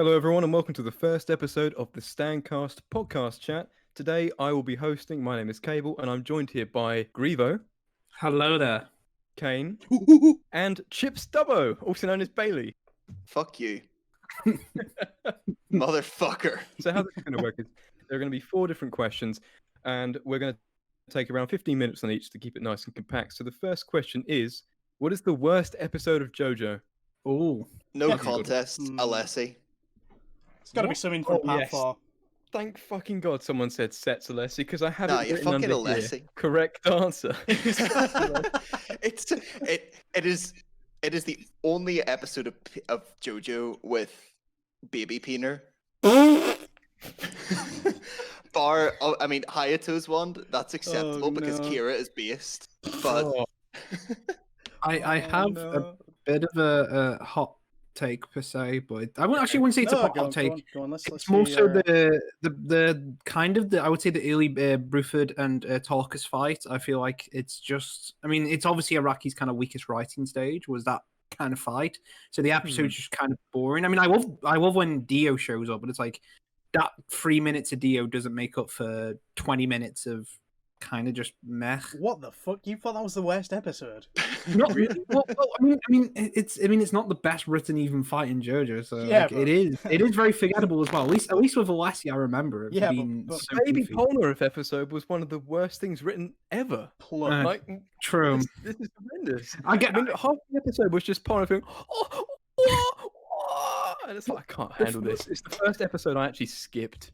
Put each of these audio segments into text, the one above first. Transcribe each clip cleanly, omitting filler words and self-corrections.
Hello, everyone, and welcome to the first episode of the Standcast podcast chat. Today, I will be hosting. My name is Cable, and I'm joined here by Grievo. Hello there. Caine. And Chip Stubbo, also known as Bailey. Fuck you. Motherfucker. So how this is going to work is there are going to be 4 different questions, and we're going to take around 15 minutes on each to keep it nice and compact. So the first question is, what is the worst episode of Jojo? Oh, No contest, Alessi. It's got to be something from Part 4. Thank fucking God someone said Sets Alessi, because I had it you're written fucking under here. Alessi. Correct answer. It is the only episode of JoJo with baby peener. Bar, Hayato's one, that's acceptable because Kira is based. But I have a bit of a hot take per se, but I wouldn't say it's a hot take. Go on, let's it's more see, so the kind of I would say the early Bruford and Talkus fight. I feel like it's just, it's obviously Araki's kind of weakest writing stage was that kind of fight. So the episode's just kind of boring. I love when Dio shows up, but it's like that 3 minutes of Dio doesn't make up for 20 minutes of kind of just meh. What the fuck? You thought that was the worst episode? Not really. Well, it's not the best written even fight in JoJo, so yeah, it is very forgettable as well. At least with Alessi, I remember it being but so Baby goofy. Polnareff episode was one of the worst things written ever. True. This is horrendous. Half the episode was just Polnareff going, and it's like, I can't handle this. It's the first episode I actually skipped.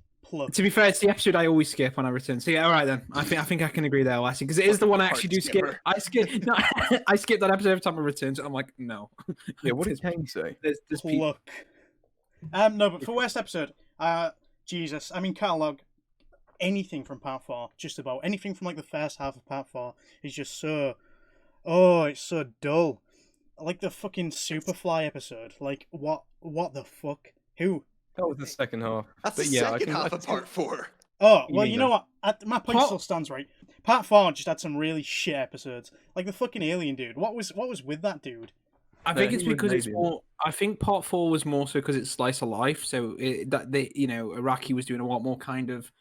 To be fair, it's the episode I always skip when I return. So yeah, all right then. I think I can agree there, Alessi, because it is the one I actually do skip. I skip that episode every time I return. So I'm like, no. Yeah, what did Caine say? There's Look. No, but for worst episode, Jesus. Catalog, anything from Part 4, just about anything from like the first half of Part 4 is just so, it's so dull. Like the fucking Superfly episode. Like what the fuck? Who? That was the second half. That's the second half of Part 4. Oh, well, you know what? My point still stands, right? Part 4 just had some really shit episodes. Like the fucking alien dude. What was with that dude? I think it's because it's more. I think Part 4 was more so because it's slice of life. So Araki was doing a lot more kind of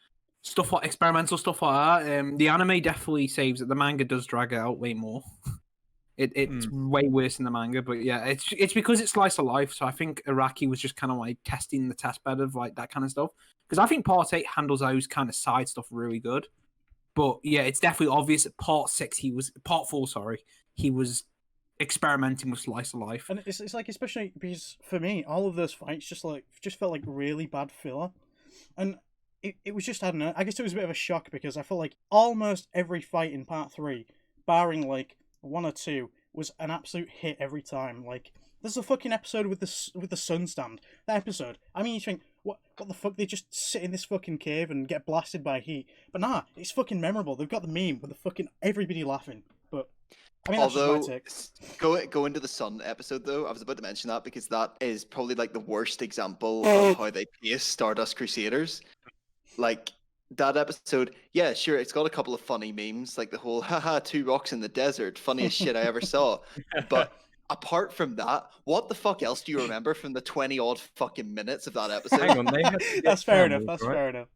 stuff like experimental stuff like that. The anime definitely saves it. The manga does drag it out way more. It's way worse in the manga, but yeah, it's because it's slice of life. So I think Araki was just kind of like testing the test bed of like that kind of stuff. Because I think Part 8 handles those kind of side stuff really good. But yeah, it's definitely obvious that Part 4, he was experimenting with slice of life. And it's like, especially because for me, all of those fights just felt like really bad filler. And it was just, I don't know, I guess it was a bit of a shock because I felt like almost every fight in Part 3, barring like 1 or 2, was an absolute hit every time. Like, there's a fucking episode with the sun stand. That episode, you think, what the fuck? They just sit in this fucking cave and get blasted by heat. But nah, it's fucking memorable. They've got the meme with the fucking everybody laughing. But although, that's just my take. go into the sun episode though, I was about to mention that because that is probably like the worst example of how they pace Stardust Crusaders. Like, that episode, yeah, sure, it's got a couple of funny memes, like the whole haha 2 rocks in the desert, funniest shit I ever saw. But apart from that, what the fuck else do you remember from the 20 odd fucking minutes of that episode? Hang on, they had That's fair enough. That's fair enough.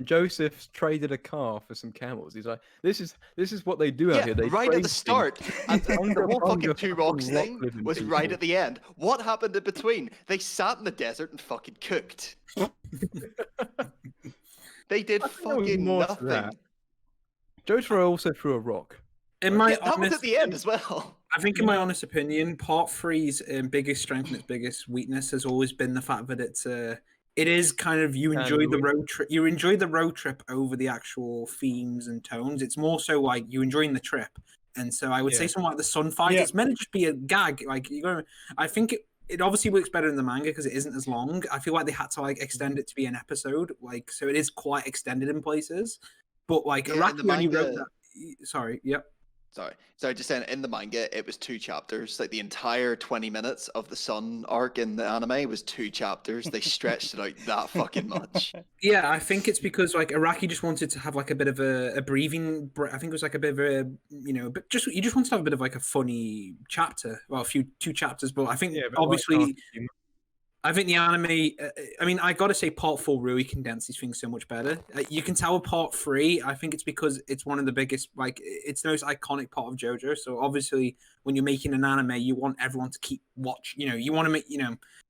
Joseph traded a car for some camels. He's like, this is what they do out here. They right at the start. And the whole fucking 2 rocks thing was people. right at the end. What happened in between? They sat in the desert and fucking cooked. They did fucking nothing. Jotaro also threw a rock. That was at the end as well. I think, in my honest opinion, Part 3's biggest strength and its biggest weakness has always been the fact that it is kind of you enjoy the road trip. You enjoy the road trip over the actual themes and tones. It's more so like you enjoying the trip. And so I would say something like the sun fight. It's meant to just be a gag. Like I think it obviously works better in the manga because it isn't as long. I feel like they had to like extend it to be an episode, like so it is quite extended in places. But like Araki only wrote that. Sorry, yep. Sorry, just saying, in the manga, it was 2 chapters. Like, the entire 20 minutes of the Sun arc in the anime was 2 chapters. They stretched it out that fucking much. Yeah, I think it's because, like, Araki just wanted to have, like, a bit of a breathing... I think it was, like, a bit of a, but you just wanted to have a bit of, like, a funny chapter. Well, 2 chapters, but I think, obviously... I think the anime. I mean, I gotta say, Part 4 really condenses things so much better. You can tell with Part 3. I think it's because it's one of the biggest, like, it's the most iconic part of JoJo. So obviously, when you're making an anime, you want everyone to keep watch. You want to make,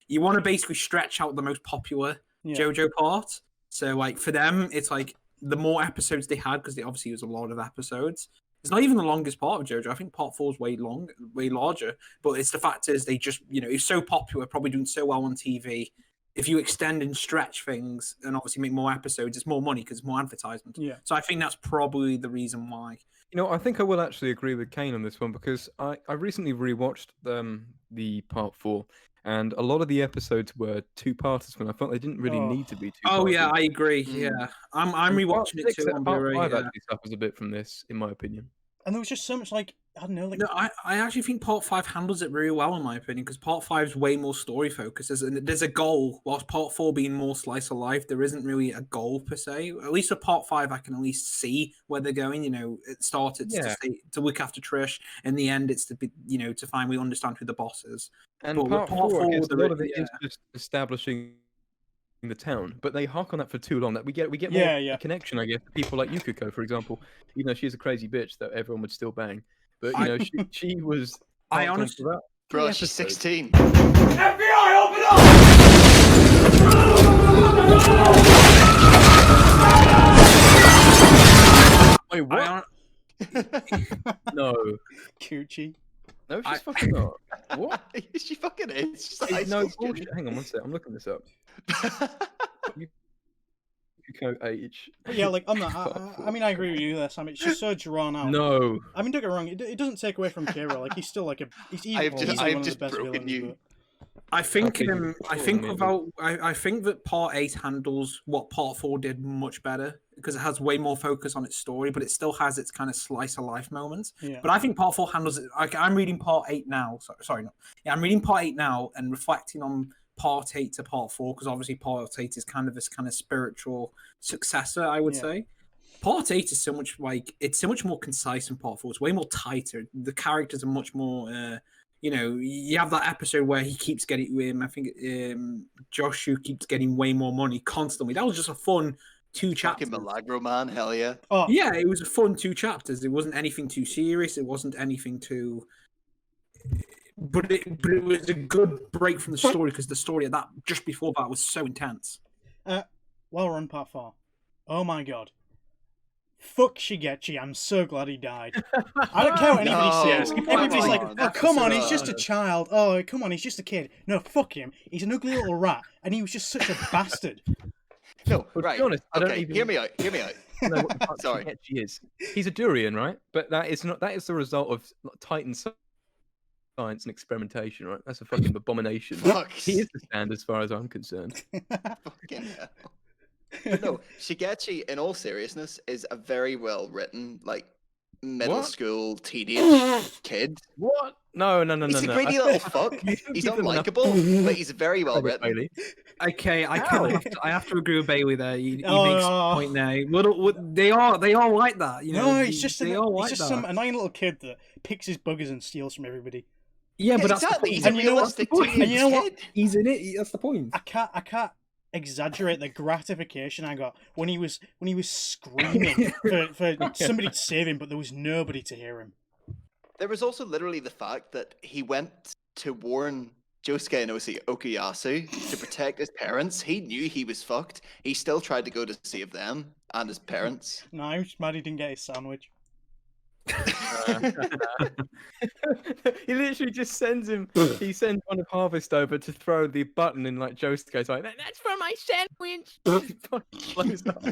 you want to basically stretch out the most popular JoJo part. So like for them, it's like the more episodes they had, because they obviously use a lot of episodes. It's not even the longest part of JoJo. I think Part 4 is way larger. But it's the fact is they just, it's so popular, probably doing so well on TV. If you extend and stretch things and obviously make more episodes, it's more money because it's more advertisement. Yeah. So I think that's probably the reason why. I think I will actually agree with Caine on this one because I recently rewatched the Part 4, and a lot of the episodes were two-parters when I felt they didn't really need to be two-parters. Oh yeah, I agree. Yeah, I'm rewatching it too on Blu-ray. Part 5 actually suffers a bit from this, in my opinion. And there was just so much I don't know. No, I actually think Part 5 handles it really well, in my opinion, because Part 5 is way more story focused. There's a goal, whilst Part 4 being more slice of life, there isn't really a goal per se. At least with Part 5, I can at least see where they're going. It started to look after Trish. In the end, it's to be, to finally understand who the boss is. And Part 4, a lot of it is just establishing the town, but they hark on that for too long. That we get more connection, I guess. People like Yukiko, for example, she's a crazy bitch that everyone would still bang, but she was. I honestly, bro, she's 16. FBI, open up! Wait, what? No, Coochie. no, she's fucking not. What? She fucking is. She's a high No school bullshit. Hang on one sec. I'm looking this up. Yukiko age. But yeah, like on that, I mean, I agree with you there, Sam. It's just so drawn out. No. I mean, don't get me wrong. It doesn't take away from Kira. Like he's still like he's easily one of the best broken villains. you. But... I think I think that Part 8 handles what Part 4 did much better because it has way more focus on its story, but it still has its kind of slice of life moments. Yeah. But I think Part 4 handles it. Like, I'm reading Part 8 now. I'm reading Part 8 now and reflecting on Part 8 to Part 4 because obviously Part 8 is kind of this kind of spiritual successor, I would say. Part 8 is so much it's so much more concise than Part 4. It's way more tighter. The characters are much more. You have that episode where he keeps getting, I think Joshua keeps getting way more money constantly. That was just a fun 2 chapters. Fucking Milagro, man, hell yeah. Oh. Yeah, it was a fun 2 chapters. It wasn't anything too serious. It wasn't anything too... But it was a good break from the story because the story of that, just before that, was so intense. While we're on Part 4, oh my god. Fuck Shigechi, I'm so glad he died. I don't care what anybody says. Everybody's like, oh, come on, he's just a child. Oh, come on, he's just a kid. No, fuck him. He's an ugly little rat, and he was just such a bastard. No, But right. to be honest, I don't Okay, even hear me out. know what the fuck Sorry. Shigechi is. He's a durian, right? But that is the result of Titan science and experimentation, right? That's a fucking abomination. Fuck. He is the stand as far as I'm concerned. Fucking hell. But no, Shigechi, in all seriousness, is a very well written, middle school teenage kid. What? No. He's a greedy little fuck. He's unlikable, but he's very well written. Okay, I have to agree with Bailey there. He makes a point there. They are like that, No, he's just some annoying little kid that picks his buggers and steals from everybody. Yeah, but exactly. That's the point. He's a realistic teenage And you know what? kid. He's in it. That's the point. I can't exaggerate the gratification I got when he was screaming for somebody to save him, but there was nobody to hear him. There was also literally the fact that he went to warn Josuke and Okuyasu to protect his parents. He knew he was fucked. He still tried to go to save them and his parents. No, I'm just mad he didn't get his sandwich. He literally just sends him. He sends one of Harvest over to throw the button in Josuke's like, "That's for my sandwich." Fucking up.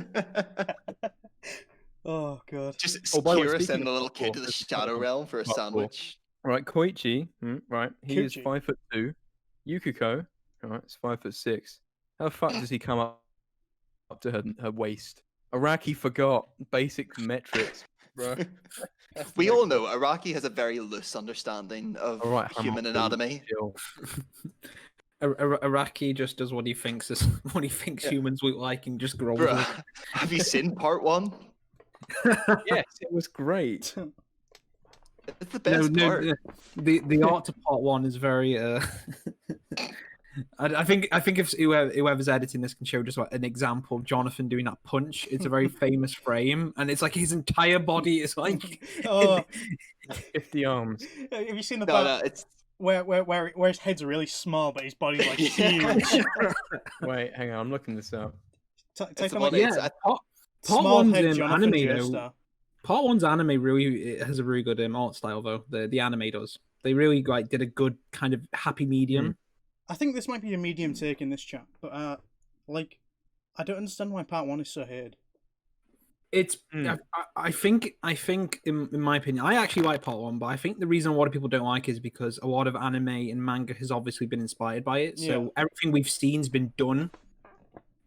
Oh god. Just by the way, Kira speaking sending a of little kid to the Shadow Realm for a sandwich. Right, Koichi. Right, he is Koichi. 5'2". Yukiko. Right, is 5'6". How the fuck does he come up to her waist? Araki forgot basic metrics, bro. We all know Araki has a very loose understanding of human anatomy. Araki just does what he thinks humans look like and just grows. Bruh, have you seen part 1? Yes, it was great. It's the best part. The art to part 1 is very I think if whoever's editing this can show just like an example of Jonathan doing that punch, it's a very famous frame, and it's like his entire body is like 50 arms. Have you seen the part it's where his head's really small, but his body's like huge? Wait, hang on, I'm looking this up. Part one's anime though. Part one's anime really has a really good art style though. The anime does. They really like did a good kind of happy medium. I think this might be a medium take in this chat, but like, I don't understand why part 1 is so hated. It's I think in my opinion, I actually like part 1, but I think the reason a lot of people don't like it is because a lot of anime and manga has obviously been inspired by it. So everything we've seen's been done.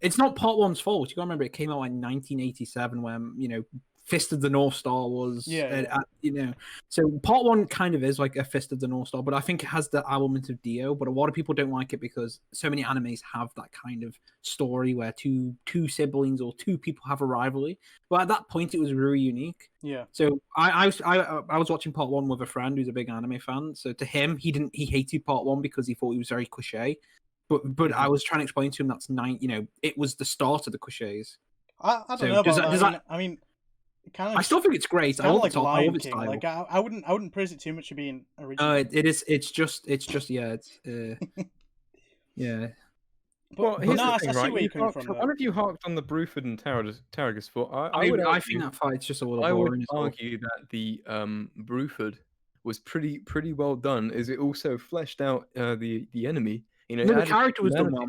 It's not part 1's fault. You gotta remember it came out in 1987 when Fist of the North Star was, so part 1 kind of is like a Fist of the North Star, but I think it has the element of Dio, but a lot of people don't like it because so many animes have that kind of story where two siblings or two people have a rivalry. But at that point, it was really unique. Yeah. So I was watching part 1 with a friend who's a big anime fan. So to him, he hated part 1 because he thought it was very cliche. But I was trying to explain to him it was the start of the cliches. I don't know about that. I mean, kind of. I still think it's great. I love Lion its King. style. Like I wouldn't praise it too much for being original. It is. It's just. Yeah. Yeah. Well, here's no, the thing, I see right? where you're coming from. One of you harked on the Bruford and Tarragus fort. I think that fight's just a little boring. I would argue that the Bruford was pretty well done. Is it also fleshed out the enemy? The character was done well.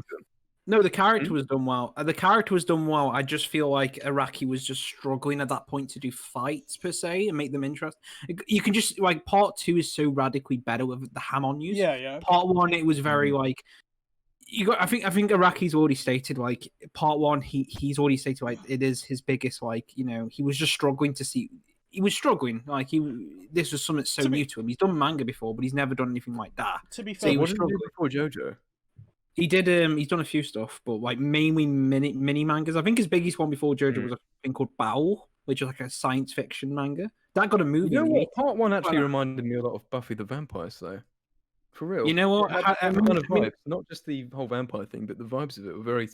No, the character was done well. The character was done well. I just feel like Araki was just struggling at that point to do fights per se and make them interesting. You can just part 2 is so radically better with the Hamon use. Yeah. Part 1 it was very I think Araki's already stated part 1 he's already stated it is his biggest he was just struggling to see. He was struggling. This was something so new to him. He's done manga before, but he's never done anything like that. To be fair, so what did he do before Jojo? He did. He's done a few stuff, but mainly mini mangas. I think his biggest one before Jojo was a thing called Bowl, which is like a science fiction manga. That got a movie. You know what? Part 1 actually reminded me a lot of Buffy the Vampire Slayer. For real. You know what? Vibes. Not just the whole vampire thing, but the vibes of it were very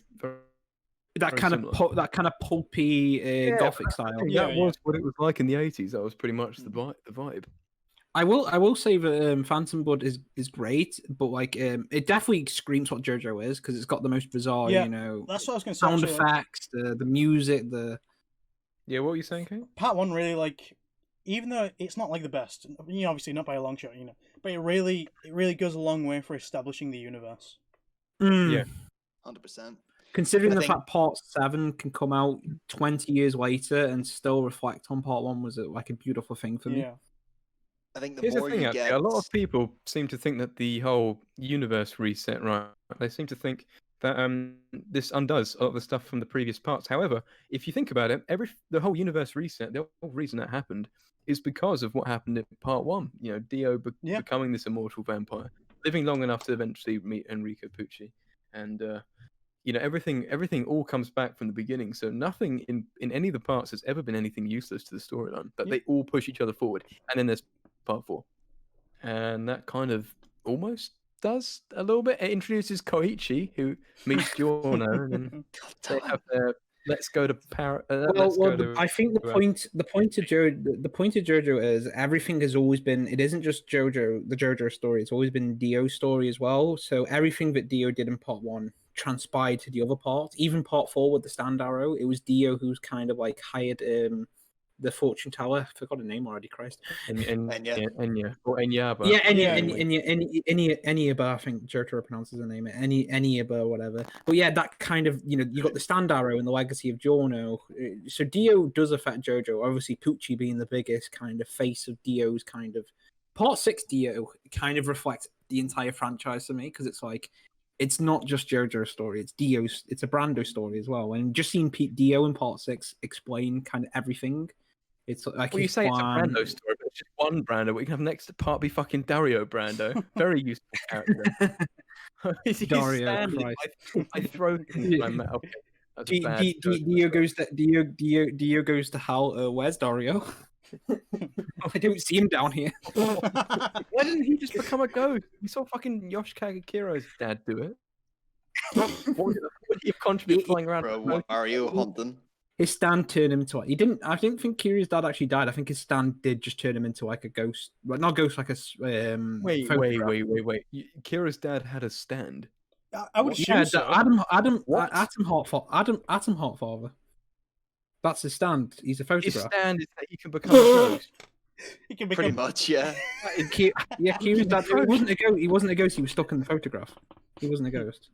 that kind of pulpy gothic style. Yeah, that was what it was like in the 80s. That was pretty much the vibe. I will say that Phantom Blood is great, but it definitely screams what JoJo is because it's got the most bizarre, that's what I was going to say. Sound effects, the music, Yeah, what were you saying, Caine? Part 1 really even though it's not the best, obviously not by a long shot, but it really goes a long way for establishing the universe. Yeah, 100%. Considering the fact Part 7 can come out 20 years later and still reflect on Part 1 was a beautiful thing for me. Yeah. I think here's the thing, actually. A lot of people seem to think that the whole universe reset, right? They seem to think that this undoes a lot of the stuff from the previous parts. However, if you think about it, the whole universe reset, the whole reason that happened is because of what happened in Part 1. Dio becoming this immortal vampire, living long enough to eventually meet Enrico Pucci, and everything all comes back from the beginning. So nothing in any of the parts has ever been anything useless to the storyline, but they all push each other forward. And then there's Part 4, and that kind of almost does a little bit. It introduces Koichi, who meets Giorno, and then they have their let's go to Paris. I think the point of JoJo is everything has always been. It isn't just JoJo, the JoJo story. It's always been Dio's story as well. So everything that Dio did in Part 1 transpired to the other part. Even Part 4 with the stand arrow, it was Dio who's kind of hired the fortune teller. I forgot her name already. Christ. Enya or Enyaba. Yeah, Enyaba. I think Jotaro pronounces her name. Enyaba or whatever. But yeah, that kind of you got the stand arrow and the legacy of Giorno. So Dio does affect JoJo. Obviously, Pucci being the biggest kind of face of Dio's kind of Part 6. Dio kind of reflects the entire franchise to me because it's not just JoJo's story. It's Dio's. It's a Brando story as well. And just seeing Dio in Part 6 explain kind of everything. It's you say it's a Brando story, but it's just one Brando. But you can have next part be fucking Dario Brando. Very useful character. Dario, I throw him in my mouth. Dio goes to hell. Where's Dario? I don't see him down here. Why didn't he just become a ghost? We saw fucking Yoshikage Kiro's dad do it. What would he have contributed flying around? Bro, what are you hunting? His stand turned him into he didn't. I didn't think Kira's dad actually died. I think his stand did just turn him into like a ghost, but not ghost, like a Wait. Kira's dad had a stand. I would assume so. Atom Heartfather. That's his stand. He's a photograph. His stand is that he can become a ghost. He can become... Pretty much, yeah. Kira's dad. He wasn't a ghost. He was stuck in the photograph. He wasn't a ghost.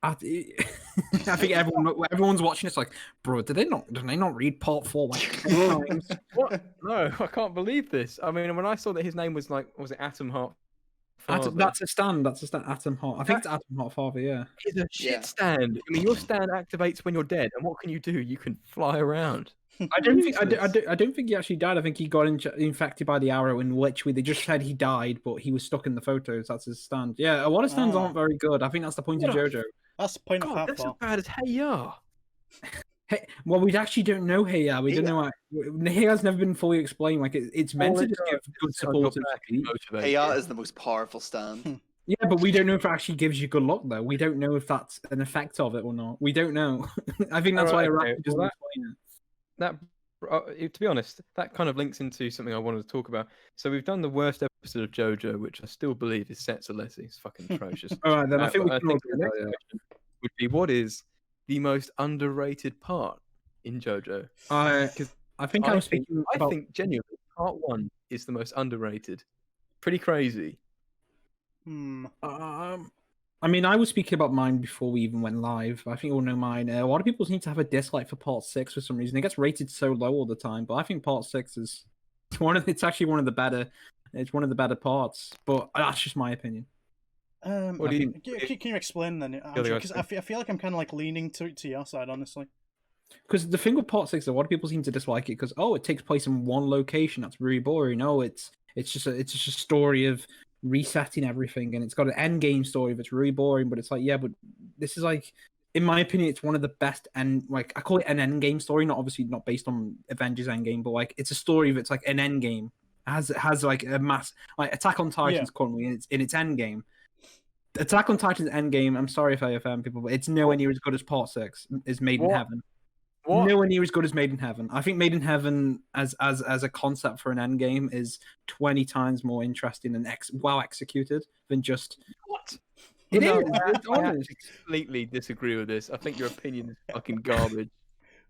I think everyone's watching. It's like, bro, did they not read part 4 like 10 times? What? No, I can't believe this. I mean, when I saw that his name was was it Atom Heart? That's a stand. Atom Heart. I think it's Atom Heart Father. Yeah. It's a shit stand. I mean, your stand activates when you're dead, and what can you do? You can fly around. I don't think he actually died. I think he got infected by the arrow, and literally they just said he died, but he was stuck in the photos. That's his stand. Yeah, a lot of stands aren't very good. I think that's the point of Jojo. That's the point of Half. That's as bad as Hey Ya. Hey, well, we actually don't know Hey Ya. We don't know. Hey Ya's never been fully explained. Like it's meant to just give good support. Hey Ya is the most powerful stand. Yeah, but we don't know if it actually gives you good luck, though. We don't know if that's an effect of it or not. We don't know. I think that's why Iraq doesn't explain it. That, to be honest, that kind of links into something I wanted to talk about. So we've done the worst episode of Jojo, which I still believe is Setsulesi. It's fucking atrocious. All right, then I think the next question would be, what is the most underrated part in Jojo? I think genuinely part 1 is the most underrated. Pretty crazy. I mean, I was speaking about mine before we even went live. I think you all know mine. A lot of people seem to have a dislike for part 6 for some reason. It gets rated so low all the time, but I think part 6 is it's actually one of the better. It's one of the better parts, but that's just my opinion. Can you explain then? Because I feel like I'm kind of like leaning to your side, honestly. Because the thing with part 6, a lot of people seem to dislike it because it takes place in one location. That's really boring. It's just a story of resetting everything, and it's got an end game story that's really boring. But it's like, yeah, but this is like, in my opinion, it's one of the best I call it an end game story, obviously not based on Avengers Endgame, but like it's a story that's like an end game. It has like a mass, like Attack on Titan's currently in its end game. Attack on Titan's end game, I'm sorry if I offend people, but it's nowhere near as good as part 6 is Made in Heaven. Nowhere near as good as Made in Heaven. I think Made in Heaven as a concept for an end game is 20 times more interesting and well executed than just what? It is. I completely disagree with this. I think your opinion is fucking garbage.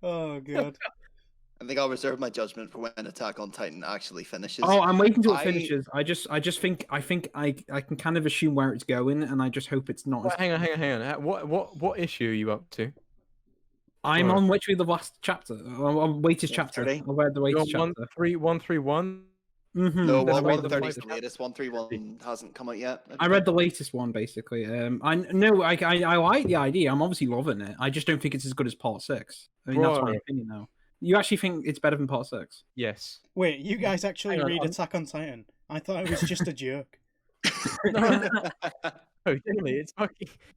Oh god. I think I'll reserve my judgment for when Attack on Titan actually finishes. Oh, I'm waiting till it finishes. I think I can kind of assume where it's going, and I just hope it's not. Hang on. What issue are you up to? I'm on literally the last chapter. On latest chapter. I read the latest chapter. 131. No, 130 is the latest. 131 hasn't come out yet. I read the latest one basically. I like the idea. I'm obviously loving it. I just don't think it's as good as part 6. I mean, that's my opinion now. You actually think it's better than part 6? Yes. Wait, you guys actually read Attack on Titan? I thought it was just a joke. No, genuinely,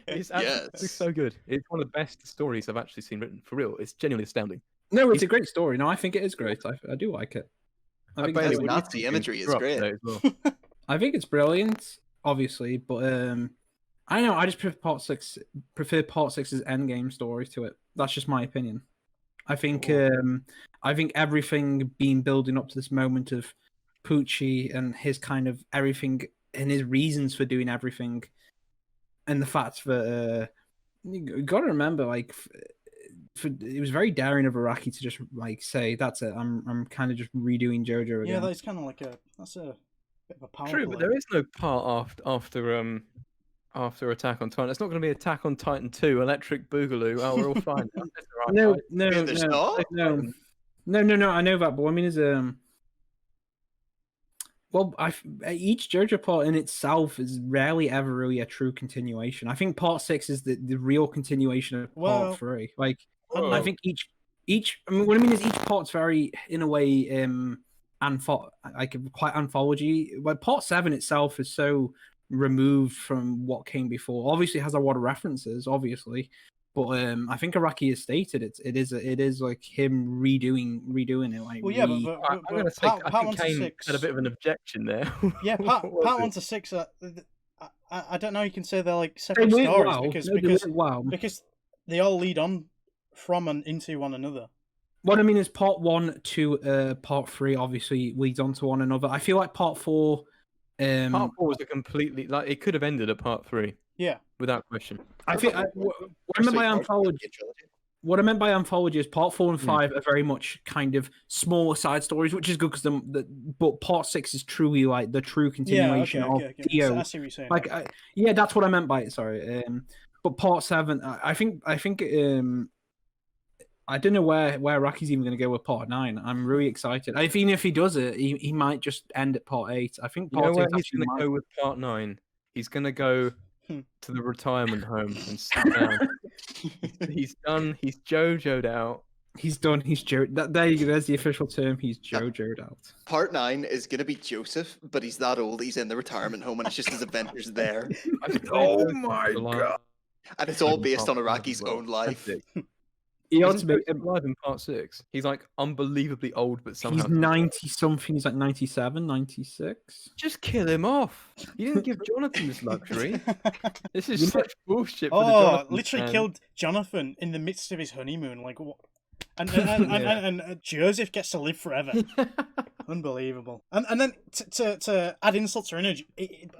it's absolutely so good. It's one of the best stories I've actually seen written. For real, it's genuinely astounding. No, it's a great story. No, I think it is great. I do like it. I think the Nazi imagery is great. Well. I think it's brilliant, obviously, but I don't know. I just prefer part 6. Prefer part 6's endgame story to it. That's just my opinion. I think everything being building up to this moment of Poochie and his kind of everything and his reasons for doing everything, and the fact that you got to remember, like, it was very daring of Araki to just like say, "That's it. I'm kind of just redoing JoJo again." Yeah, that's kind of like that's a bit of a power. True, but there is no part after Attack on Titan. It's not going to be Attack on Titan 2, Electric Boogaloo. Oh, we're all fine. No. I know that, but I mean, each JoJo part in itself is rarely ever really a true continuation. I think part 6 is the real continuation of part 3. Like, I think each. I mean, what I mean is each part's very, in a way, quite anthology. But part 7 itself is so removed from what came before. Obviously, it has a lot of references, obviously, but I think Araki has stated it is like him redoing it. Like, well, yeah, but I'm going to say I think Caine had a bit of an objection there. Yeah, part 1 to 6. I don't know. You can say they're like separate stories because they all lead on from and into one another. What I mean is part 1 to part 3 obviously leads on to one another. I feel like part 4. Part 4 was a completely it could have ended at part 3. Yeah, without question. I think what I meant by anthology. What I meant by anthology is part 4 and 5 are very much kind of smaller side stories, which is good because but part 6 is truly like the true continuation of Dio. So I see what you're saying. Like, that's what I meant by it. Sorry, but part 7, I think I don't know where Raki's even going to go with part 9. I'm really excited. Even if he does it, he might just end at part 8. I think part 8 he's going to go with part 9. He's going to go to the retirement home and sit down. He's done. He's Jojo'd out. He's done. He's there you go. There's the official term. He's Jojo'd out. Part 9 is going to be Joseph, but he's that old. He's in the retirement home, and it's just his adventures there. Oh my god! And it's all based on Araki's own life. He ought to be alive in part 6. He's like unbelievably old, but somehow he's 90 something. He's like 97, 96. Just kill him off. You didn't give Jonathan this luxury. This is such bullshit. Literally killed Jonathan in the midst of his honeymoon. Like what? And Joseph gets to live forever. Unbelievable. And then to add insult to injury,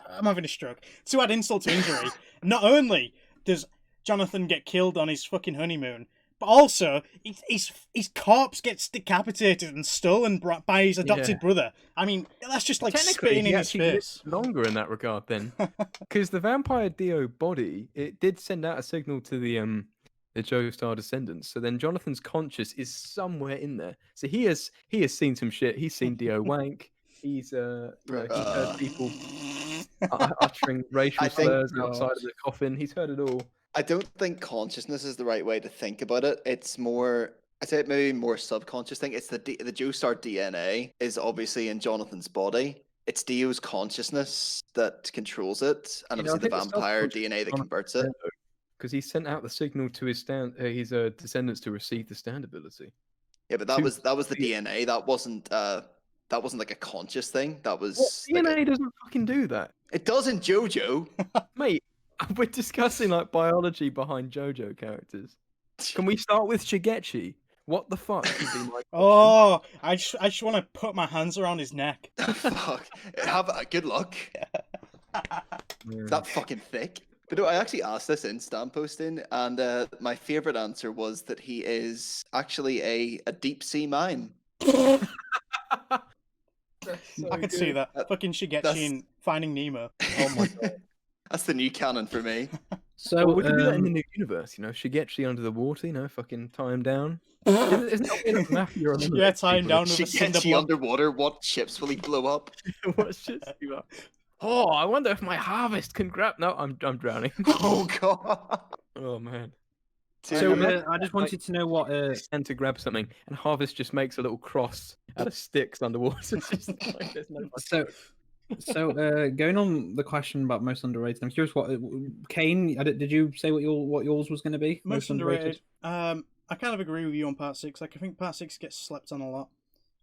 I'm having a stroke. To add insult to injury, not only does Jonathan get killed on his fucking honeymoon, but also his corpse gets decapitated and stolen by his adopted brother. I mean, that's just like spitting in his face. Longer in that regard, then, because the vampire Dio body, it did send out a signal to the Joestar descendants. So then Jonathan's conscious is somewhere in there. So he has seen some shit. He's seen Dio wank. He's heard people uttering racial slurs outside of the coffin. He's heard it all. I don't think consciousness is the right way to think about it. It's more, I'd say maybe more subconscious thing. It's the Joestar DNA is obviously in Jonathan's body. It's Dio's consciousness that controls it, and obviously the vampire DNA that converts it. Because he sent out the signal to his descendants to receive the stand ability. Yeah, but that was the DNA. That wasn't like a conscious thing. That was DNA doesn't fucking do that. It does in Jojo, mate. We're discussing like biology behind Jojo characters. Can we start with Shigechi? What the fuck? I just want to put my hands around his neck. Fuck. Good luck. That fucking thick. But no, I actually asked this in Stan posting, and my favorite answer was that he is actually a deep sea mine. I can see that. Fucking Shigechi in Finding Nemo. Oh my god. That's the new canon for me. So we can do that in the new universe, Shigechi under the water, fucking tie him down. Isn't that mafia? Yeah, tie him down with a cinder block. Underwater, what ships will he blow up? What ships will he blow up? Oh, I wonder if my harvest can grab. No, I'm drowning. Oh god. Oh man. So I just wanted to know what and to grab something, and harvest just makes a little cross out of sticks underwater. Just like, there's no So going on the question about most underrated, I'm curious what Caine. Did you say what yours was going to be? Most underrated. I kind of agree with you on part 6. Like I think part 6 gets slept on a lot.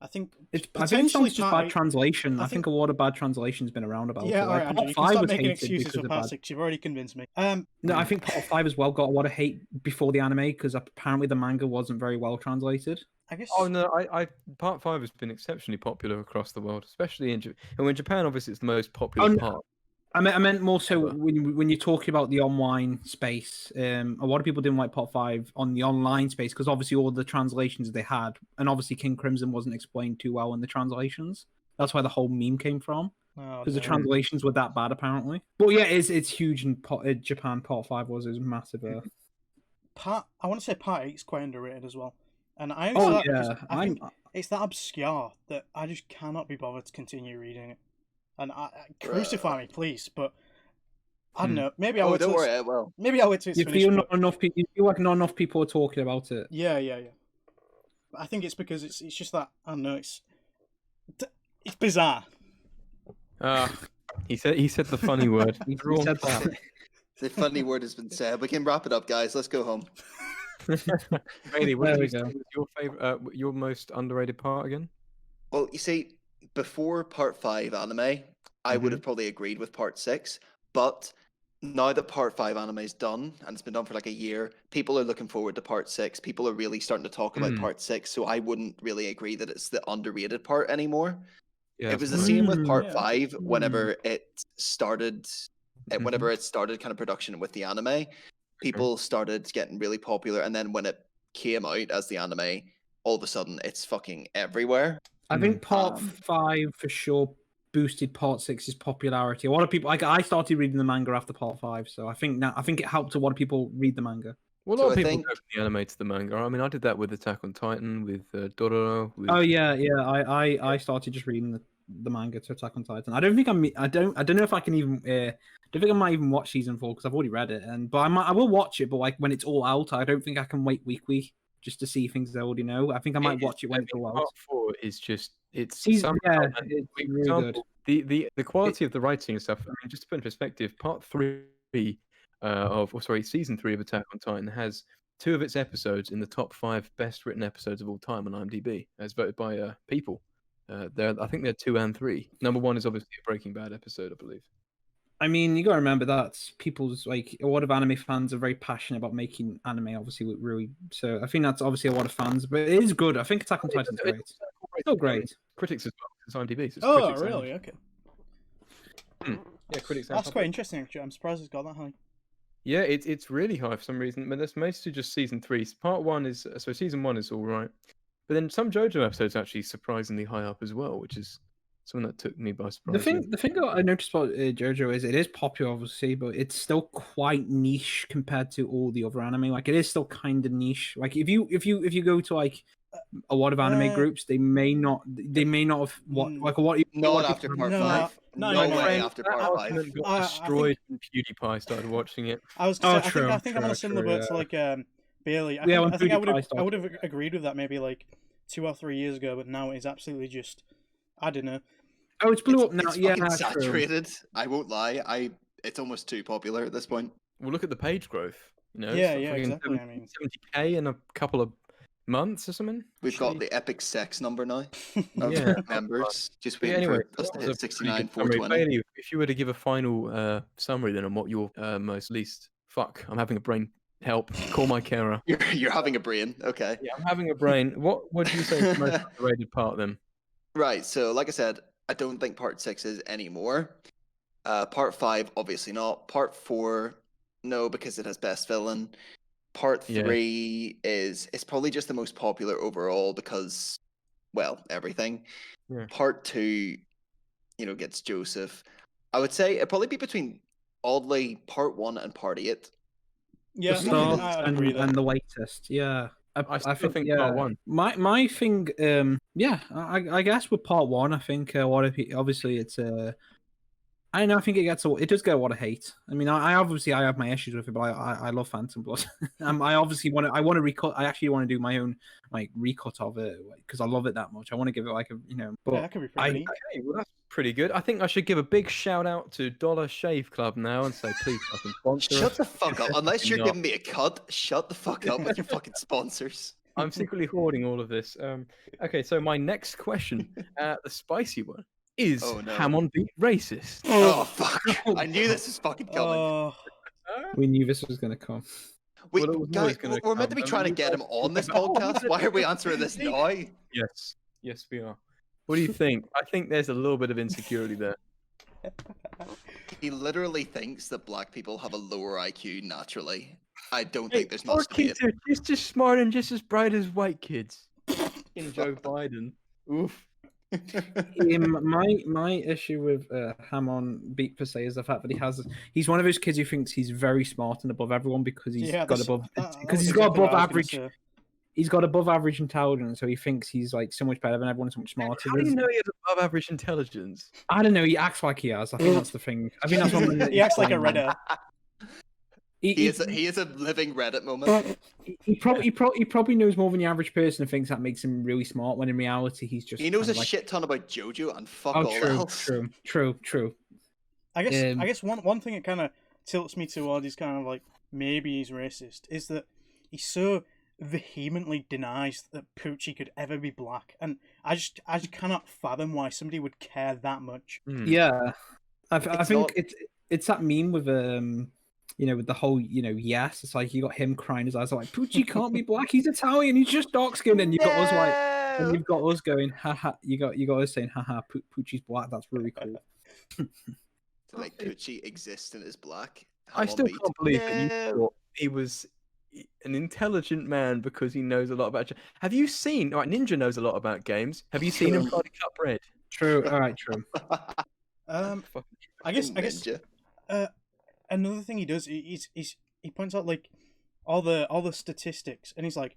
I think it's just bad translation. I think a lot of bad translation's been around about it. Yeah, all right, Andrew, you can stop making excuses for part 6. You've already convinced me. No, I think part 5 as well got a lot of hate before the anime because apparently the manga wasn't very well translated. I guess. Oh no, part 5 has been exceptionally popular across the world, especially in Japan. And in Japan, obviously, it's the most popular part. I meant more so when you're talking about the online space. A lot of people didn't like part 5 on the online space because obviously all the translations they had, and obviously King Crimson wasn't explained too well in the translations. That's where the whole meme came from because the translations were that bad apparently. But yeah, it's huge in Japan. Part 5 was massive. I want to say part 8 is quite underrated as well. And I think it's that obscure that I just cannot be bothered to continue reading it. And crucify me, please. But I don't know. Maybe I'll wait till maybe I'll wait till it's finished. You feel like not enough people are talking about it. Yeah. But I think it's because it's just that I don't know. It's bizarre. He said the funny word. He said that. The funny word has been said. We can wrap it up, guys. Let's go home. Bailey, what was your favorite, your most underrated part again? Well, you see, before part 5 anime, I would have probably agreed with part 6. But now that Part 5 anime is done, and it's been done for like a year, people are looking forward to Part 6. People are really starting to talk about Part 6, so I wouldn't really agree that it's the underrated part anymore. Yeah, it was the same with Part 5 whenever it started, whenever it started kind of production with the anime. People started getting really popular, and then when it came out as the anime, all of a sudden it's fucking everywhere. I think Part 5 for sure boosted Part 6's popularity. A lot of people, like I started reading the manga after Part 5, so I think it helped a lot of people read the manga. Well, a lot of people go from the anime to the manga. I mean, I did that with Attack on Titan, with Dororo. Oh yeah. I started just reading the manga to Attack on Titan. I don't know if I can even. I don't think I might even watch season 4 because I've already read it. But I will watch it. But like when it's all out, I don't think I can wait weekly just to see things I already know. I think I might watch it when it's all out. Part 4 is just it's really good. The quality of the writing and stuff. I mean, just to put in perspective, season 3 of Attack on Titan has 2 of its episodes in the top 5 best written episodes of all time on IMDb, as voted by people. I think they're 2 and 3. Number 1 is obviously a Breaking Bad episode, I believe. I mean, you gotta remember that people's like a lot of anime fans are very passionate about making anime, obviously with Rui. So I think that's obviously a lot of fans, but it is good. I think Attack on Titan's great. It's still great. Critics as well. It's IMDb. So really? Okay. Yeah, critics. That's quite interesting. Actually, I'm surprised it's got that high. Yeah, it's really high for some reason, but that's mostly just season 3. Season 1 is all right, but then some JoJo episodes actually surprisingly high up as well, which is something that took me by surprise. The thing that I noticed about JoJo is it is popular, obviously, but it's still quite niche compared to all the other anime. Like it is still kind of niche. Like if you go to like a lot of anime groups, they may not have not after Part 5. No way after Part 5. Got destroyed when PewDiePie started watching it. I was. I think I'm on a similar boat to like Bailey. I think I would have agreed with that maybe like 2 or 3 years ago, but now it's absolutely just. I don't know. Oh, it's blew up now. It's saturated. I won't lie. It's almost too popular at this point. Well, look at the page growth. You know, exactly. 70K in a couple of months or something. We've got the epic sex number now of members. Just waiting for us to hit 69,420. If you were to give a final summary then on what you're most least... Fuck, I'm having a brain... Help. Call my carer. You're having a brain. Okay. Yeah, I'm having a brain. What do you say is the most underrated part then? Right, so like I said, I don't think Part 6 is anymore. Part 5, obviously not. Part 4, no, because it has best villain. Part 3 is probably just the most popular overall because, well, everything. Yeah. Part 2, gets Joseph. I would say it'd probably be between, oddly, Part 1 and Part 8. Yeah, and the latest, yeah. I think Part 1. My thing, I guess with Part 1, I think obviously it's I don't know. I think it does get a lot of hate. I mean, I have my issues with it, but I love Phantom Blood. I want to recut. I actually want to do my own like recut of it because I love it that much. I want to give it like a But that could be pretty neat. Okay, well that's pretty good. I think I should give a big shout out to Dollar Shave Club now and say please fucking sponsor. Shut the fuck up! Unless you're giving me a cut, shut the fuck up with your fucking sponsors. I'm secretly hoarding all of this. Okay, so my next question, the spicy one. Is Hamon beat racist? Oh fuck! I knew this was fucking coming. We knew this was going to come. Wait, guys, we're meant to be trying to get him on this podcast. Why are we answering this now? Yes, we are. What do you think? I think there's a little bit of insecurity there. He literally thinks that black people have a lower IQ naturally. I don't think there's much to it. Kids are just as smart and just as bright as white kids. In Joe Biden. Oof. My issue with Hamon beat per se is the fact that he's one of those kids who thinks he's very smart and above everyone because he's got above average. He's got above average intelligence, so he thinks he's like so much better than everyone, so much smarter. How do you know he has above average intelligence? I don't know. He acts like he has. I think that's the thing. I think that's one. He acts like a Reddit. He is a living Reddit moment. He probably knows more than the average person and thinks that makes him really smart. When in reality, he knows a shit ton about Jojo and fuck all else. True. I guess one thing that kind of tilts me towards is kind of like maybe he's racist is that he so vehemently denies that Poochie could ever be black, and I just cannot fathom why somebody would care that much. Yeah, I think it's that meme with with the whole yes. It's like you got him crying his eyes out like Poochie can't be black. He's Italian. He's just dark skinned. And you've got us like, and you've got us going, haha. You got us saying, haha. Poochie's black. That's really cool. So, like Poochie exists and is black. I still can't believe that you thought he was an intelligent man because he knows a lot about. Have you seen? All right, Ninja knows a lot about games. Have you seen him try to cut bread? True. All right. True. I guess. Another thing he does is he points out like all the statistics, and he's like,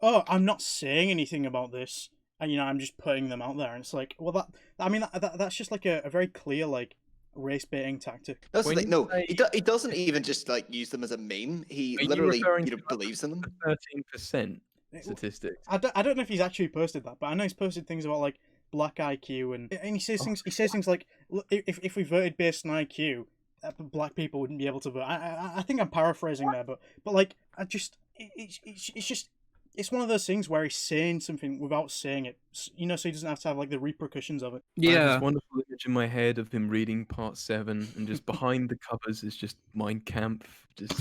"Oh, I'm not saying anything about this, and I'm just putting them out there." And it's like, well, that's just like a very clear like race baiting tactic. That's the thing. No, he doesn't even just like use them as a meme. He literally believes in them. 13% statistics. I don't know if he's actually posted that, but I know he's posted things about like black IQ and he says things. He says things like, if we voted based on IQ, black people wouldn't be able to vote. I think I'm paraphrasing there, but like it's one of those things where he's saying something without saying it, so he doesn't have to have like the repercussions of it. Yeah, I have this wonderful image in my head of him reading part 7, and just behind the covers is just Mein Kampf, just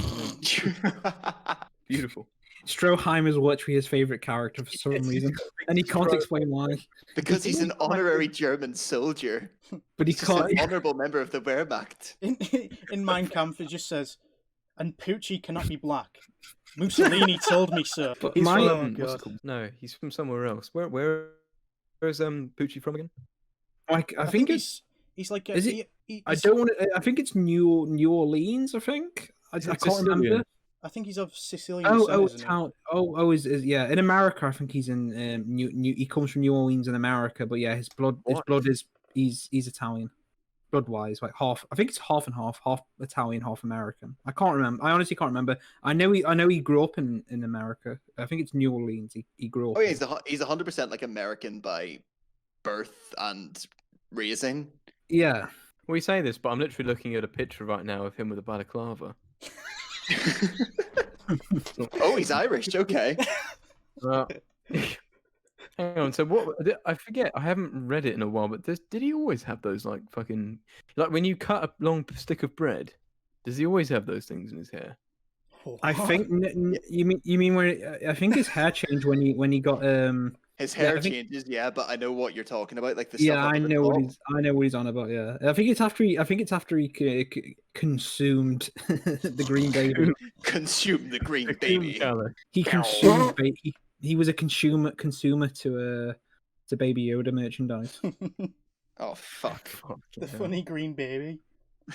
beautiful. Stroheim is literally his favorite character for some reason, and he can't explain why. Because he's an honorary German soldier, but he can't. An honorable member of the Wehrmacht. In Mein Kampf, it just says, "And Poochie cannot be black. Mussolini told me so." But he's from no, he's from somewhere else. Where's Poochie from again? I think he's like. Is it? I don't want to. I think it's New Orleans. I think I can't remember. I think he's of Sicilian. Is yeah. In America, I think he's in he comes from New Orleans in America, but yeah, his blood is he's Italian, blood wise, like half. I think it's half and half Italian, half American. I can't remember. I honestly can't remember. I know he grew up in America. I think it's New Orleans. He grew up. Oh yeah, he's 100% like American by birth and raising. Yeah. We say this, but I'm literally looking at a picture right now of him with a balaclava. Oh, he's Irish. Okay. Hang on. So what? I forget. I haven't read it in a while. But did he always have those like fucking like when you cut a long stick of bread? Does he always have those things in his hair? I think you mean when I think his hair changed when he got his hair changes, yeah, but I know what you're talking about, like the yeah, I know what he's on about, yeah. I think it's after he consumed the green baby. Consumed the green baby. He consumed he was a consumer to Baby Yoda merchandise. Oh fuck! The funny green baby.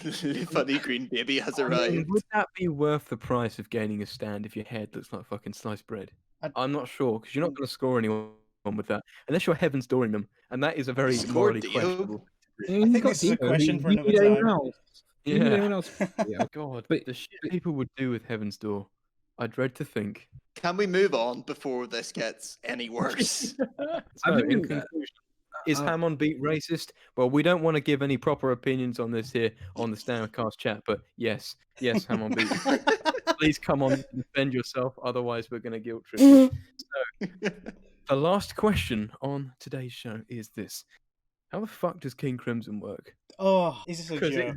The funny green baby has arrived. Would that be worth the price of gaining a stand if your head looks like fucking sliced bread? I'm not sure, because you're not going to score anyone with that unless you're heaven storing them, and that is a very morally questionable. I think this is a question for another time. Yeah, God, but the shit people would do with Heaven's Door, I dread to think. Can we move on before this gets any worse? So, in conclusion, is Hamon beat racist? Well, we don't want to give any proper opinions on this here on the Standcast chat, but yes, Hamon beat. Please come on and defend yourself, otherwise we're going to guilt trip you. So, the last question on today's show is this: how the fuck does King Crimson work? Oh, is this a joke?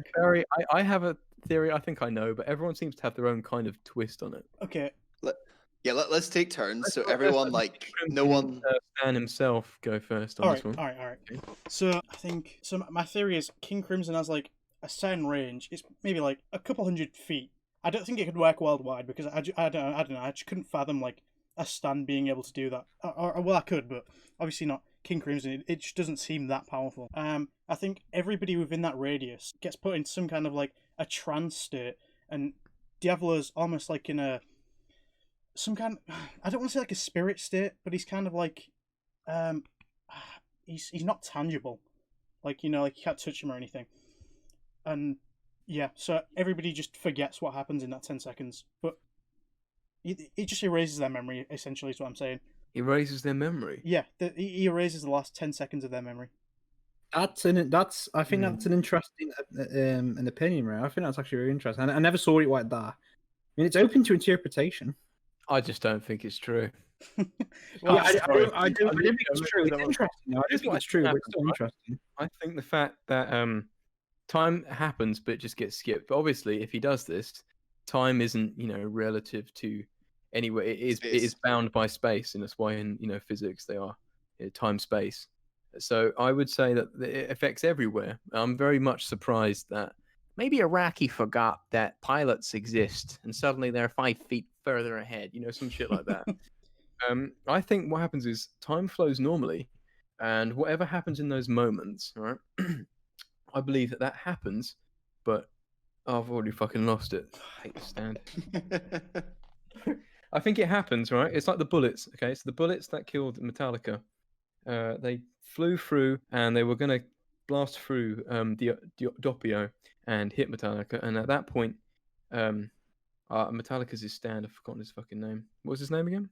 I have a theory. I think I know, but everyone seems to have their own kind of twist on it. Okay. Let's take turns. So everyone, no one. Stan himself go first on this one. All right. Okay. So I think my theory is King Crimson has like a certain range. It's maybe like a couple 100 feet. I don't think it could work worldwide because I don't know. I just couldn't fathom like a Stan being able to do that. Well, I could, but obviously not King Crimson. It just doesn't seem that powerful. I think everybody within that radius gets put in some kind of like a trance state, and Diavolo's almost like in some kind of, I don't want to say like a spirit state, but he's kind of like he's not tangible, like like you can't touch him or anything, and yeah, so everybody just forgets what happens in that 10 seconds, but it just erases their memory, essentially, is what I'm saying. Erases their memory? Yeah, he erases the last 10 seconds of their memory. I think that's an interesting an opinion, right? I think that's actually really interesting. I never saw it like that. I mean, it's open to interpretation. I just don't think it's true. Well, I don't think it's true. It's interesting. I don't think it's true, but it's still interesting. I think the fact that time happens, but it just gets skipped. But obviously, if he does this, time isn't, relative to anywhere. It is bound by space, and that's why in physics they are time space. So I would say that it affects everywhere. I'm very much surprised that maybe Iraqi forgot that pilots exist, and suddenly they're 5 feet further ahead. Some shit like that. I think what happens is time flows normally, and whatever happens in those moments, right? I believe that happens, but I've already fucking lost it. I hate this stand. I think it happens, right? It's like the bullets, okay? So the bullets that killed Metallica, they flew through and they were going to blast through Doppio and hit Metallica. And at that point, Metallica's his stand. I've forgotten his fucking name. What was his name again?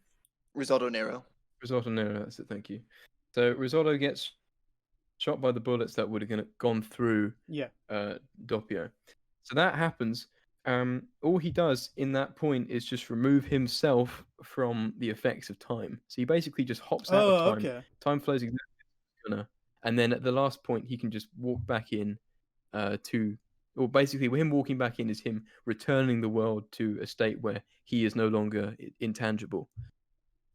Risotto Nero. Risotto Nero, that's it, thank you. So Risotto gets shot by the bullets that would have gone through Doppio. So that happens. All he does in that point is just remove himself from the effects of time. So he basically just hops out of time. Okay. Time flows exactly as it's gonna, and then at the last point he can just walk back in or basically him walking back in is him returning the world to a state where he is no longer intangible.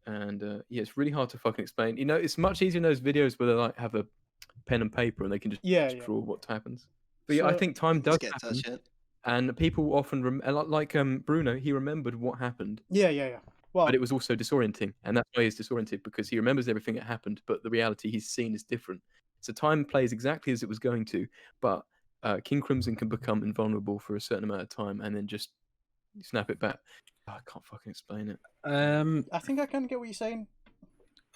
And it's really hard to fucking explain. It's much easier in those videos where they like have a pen and paper and they can just draw what happens. But I think time does happen, and people often like Bruno, he remembered what happened. Yeah. Well, but it was also disorienting, and that's why he's disoriented, because he remembers everything that happened, but the reality he's seen is different. So time plays exactly as it was going to, but King Crimson can become invulnerable for a certain amount of time and then just snap it back. I can't fucking explain it. I think I can get what you're saying.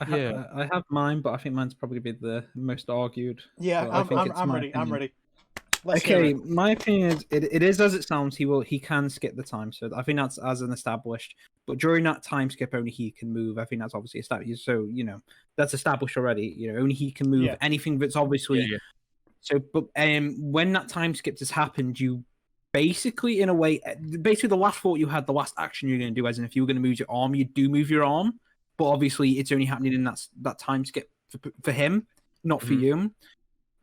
I have mine, but I think mine's probably be the most argued. Yeah, I'm ready. I'm ready. Okay, my opinion is it is as it sounds. He can skip the time, so I think that's as an established. But during that time skip, only he can move. I think that's obviously established. So that's established already. Only he can move anything that's obviously. Yeah. So, but when that time skip has happened, you basically, in a way, the last thought you had, the last action you're going to do, as in if you were going to move your arm, you do move your arm. But obviously, it's only happening in that time skip for him, not for you.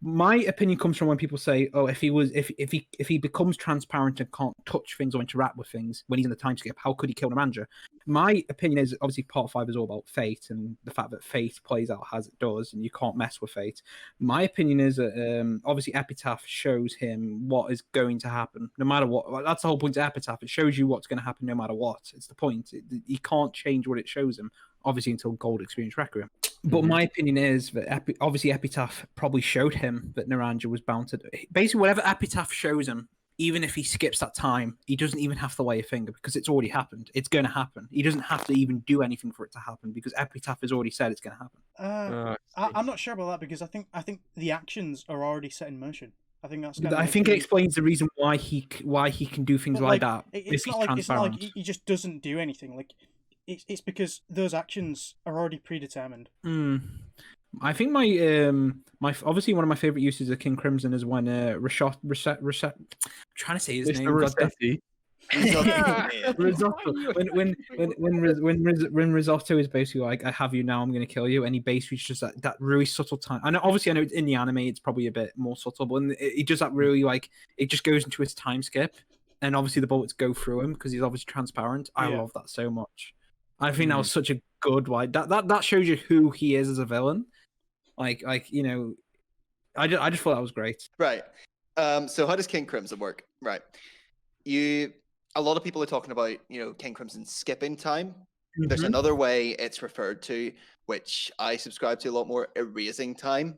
My opinion comes from when people say, "Oh, if he becomes transparent and can't touch things or interact with things when he's in the time skip, how could he kill Naranja?" My opinion is obviously Part 5 is all about fate and the fact that fate plays out as it does, and you can't mess with fate. My opinion is that obviously Epitaph shows him what is going to happen, no matter what. That's the whole point of Epitaph. It shows you what's going to happen no matter what. It's the point. He can't change what it shows him, obviously, until Gold Experience Requiem. But my opinion is that obviously Epitaph probably showed him that Naranja was bound to... Basically, whatever Epitaph shows him, even if he skips that time, he doesn't even have to lay a finger because it's already happened. It's going to happen. He doesn't have to even do anything for it to happen because Epitaph has already said it's going to happen. I'm not sure about that because I think the actions are already set in motion. I think that's. I think it explains the reason why he can do things like that. It's not like he just doesn't do anything. Like it's because those actions are already predetermined. I think my obviously one of my favorite uses of King Crimson is when Reset. I'm trying to say his name. Risotto. When Risotto is basically like, "I have you now, I'm going to kill you," and he basically just that really subtle time. I know in the anime it's probably a bit more subtle, but he does that really like it just goes into his time skip, and obviously the bullets go through him because he's obviously transparent. I love that so much. I think that was such a good that shows you who he is as a villain. I just thought that was great. Right. So how does King Crimson work? Right. A lot of people are talking about, King Crimson skipping time. Mm-hmm. There's another way it's referred to, which I subscribe to a lot more, erasing time.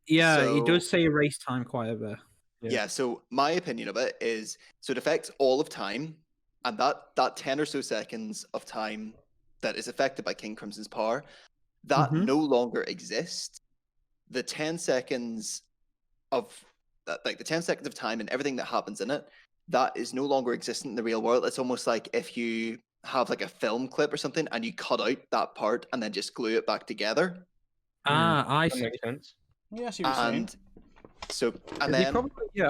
Yeah, he does say erase time quite a bit. Yeah, so my opinion of it is, so it affects all of time, and that 10 or so seconds of time that is affected by King Crimson's power, that no longer exists. The 10 seconds of the 10 seconds of time and everything that happens in it, that is no longer existent in the real world. It's almost like if you have like a film clip or something and you cut out that part and then just glue it back together. I see. That makes sense. Yeah, I see what you're saying. So, and then...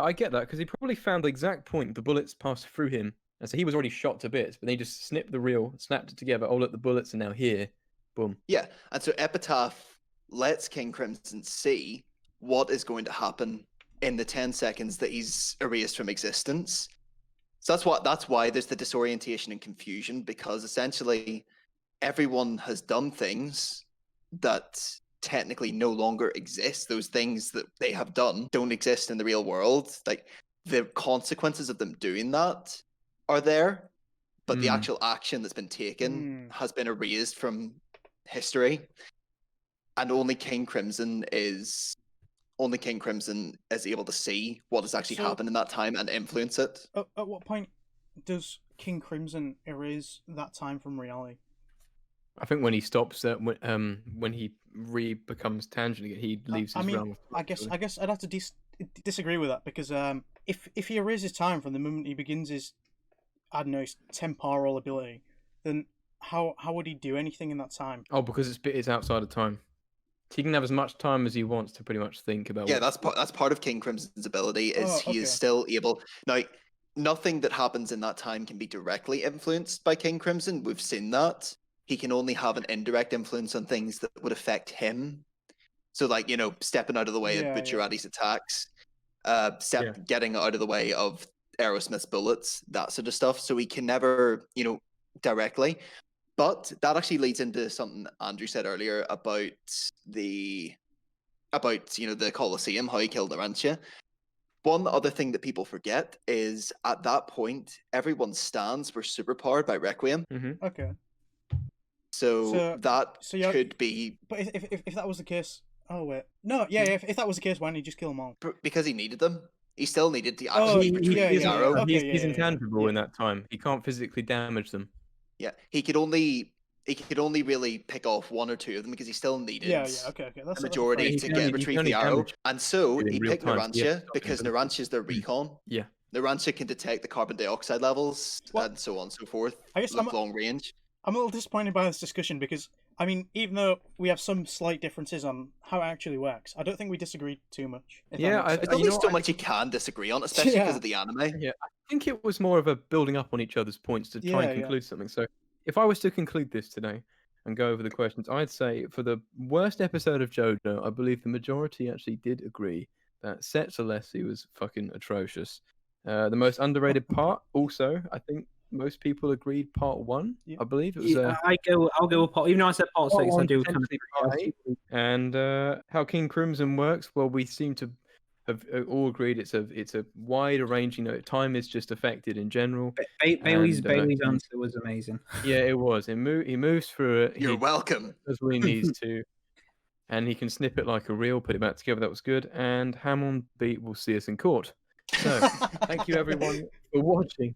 I get that, because he probably found the exact point the bullets passed through him. And so he was already shot to bits, but then he just snipped the reel, snapped it together. Oh, look, the bullets are now here. Boom. Yeah, and so Epitaph lets King Crimson see what is going to happen in the 10 seconds that he's erased from existence. So that's why there's the disorientation and confusion, because essentially everyone has done things that technically no longer exist. Those things that they have done don't exist in the real world. Like, the consequences of them doing that are there, but the actual action that's been taken has been erased from history. And only King Crimson is able to see what has actually happened in that time and influence it. At what point does King Crimson erase that time from reality? I think when he stops, when he becomes Tangent again, he leaves his realm. I guess I'd have to disagree with that, because if he erases time from the moment he begins his, I don't know, his temporal ability, then how would he do anything in that time? Oh, because it's outside of time. He can have as much time as he wants to pretty much think about. Yeah, that's part of King Crimson's ability, is he is still able. Now, nothing that happens in that time can be directly influenced by King Crimson. We've seen that. He can only have an indirect influence on things that would affect him. So, like, you know, stepping out of the way of Bucciarati's attacks, getting out of the way of Aerosmith's bullets, that sort of stuff. So he can never, you know, directly. But that actually leads into something Andrew said earlier about the Colosseum, how he killed Narantia. One other thing that people forget is, at that point, everyone's stands were superpowered by Requiem. Mm-hmm. Okay. So could be. But if that was the case, if that was the case, why didn't he just kill them all? Because he needed them. He still needed to actually retrieve the arrow. He's intangible in that time. He can't physically damage them. Yeah, he could only really pick off one or two of them, because he still needed the majority to retrieve the arrow. And so he picked Narantia because Narantia's their recon. Yeah. Narantia can detect the carbon dioxide levels and so on and so forth. I guess long range. I'm a little disappointed by this discussion, because, I mean, even though we have some slight differences on how it actually works, I don't think we disagree too much. There's only so much you can disagree on, especially because of the anime. Yeah, I think it was more of a building up on each other's points to try and conclude something. So if I was to conclude this today and go over the questions, I'd say for the worst episode of JoJo, I believe the majority actually did agree that Set Celestia was fucking atrocious. The most underrated part, also, I think most people agreed part 1. I believe it was. I'll go with part. Even though I said part 6, I do kind of part 8. And how King Crimson works, well, we seem to have all agreed it's a wide range. You know, time is just affected in general. Bailey's answer was amazing. Yeah, it was. He moves through it. You're welcome. Does what he needs to, and he can snip it like a reel, put it back together. That was good. And Hamon will see us in court. So, thank you everyone for watching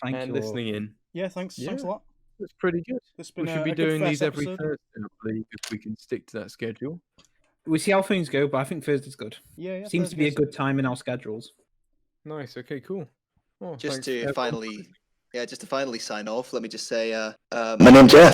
and listening in. Yeah, thanks a lot. It's pretty good. We should be doing these every Thursday, I believe, if we can stick to that schedule. We see how things go, but I think Thursday's good. Yeah. Seems to be a good time in our schedules. Nice. Okay. Cool. Just to finally sign off, let me just say, my name's Jeff.